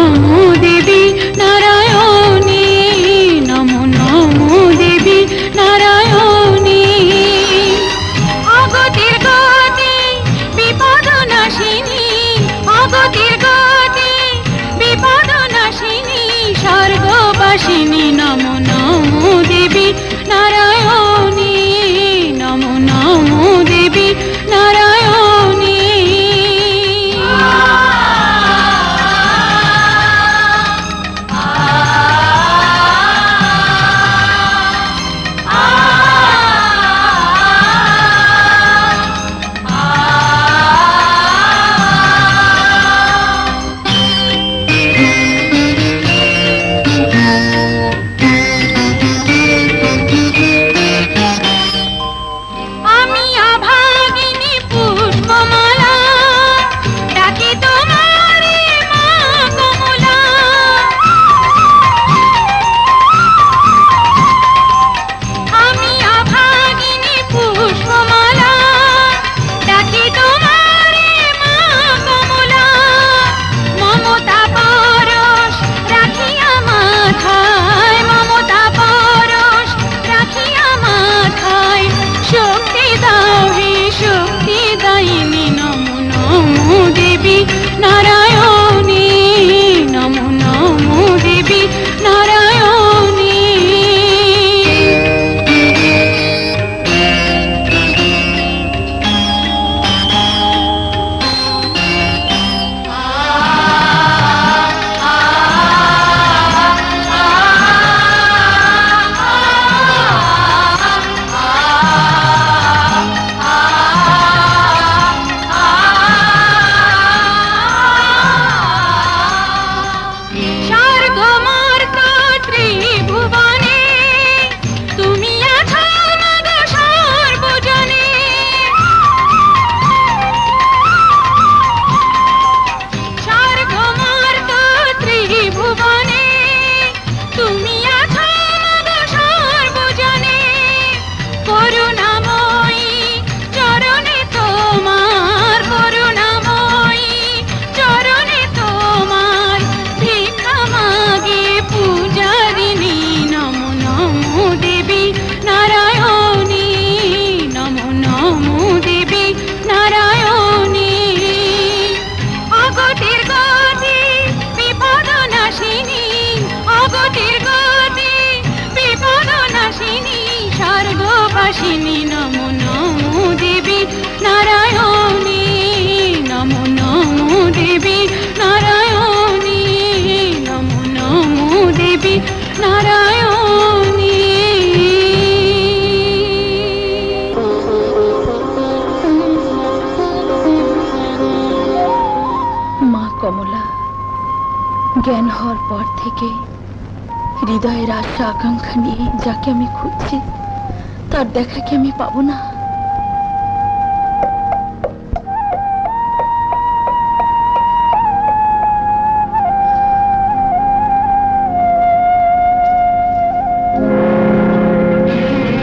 নমো দেবী নারায়ণী, নমো নমো দেবী নারায়ণী। অগতির গতি বিপদ নাশিনী, অগতির গতি বিপদ নাশিনী, স্বর্গবাসিনী নমো নমো দেবী নারায়ণী, নমো নমো দেবী নারায়ণী। নারায়ণী, নমো নমো দেবী নারায়ণী। স্বর্গবাসিনী নমো নমো দেবী নারায়ণী, নমো নমো দেবী নারায়ণী, নমো নমো দেবী নারায়ণী। মা কমলা, জ্ঞান হওয়ার পর থেকে হৃদয়ের আশা আকাঙ্ক্ষা নিয়ে যাকে আমি খুঁজছি তার দেখা কি আমি পাবো না?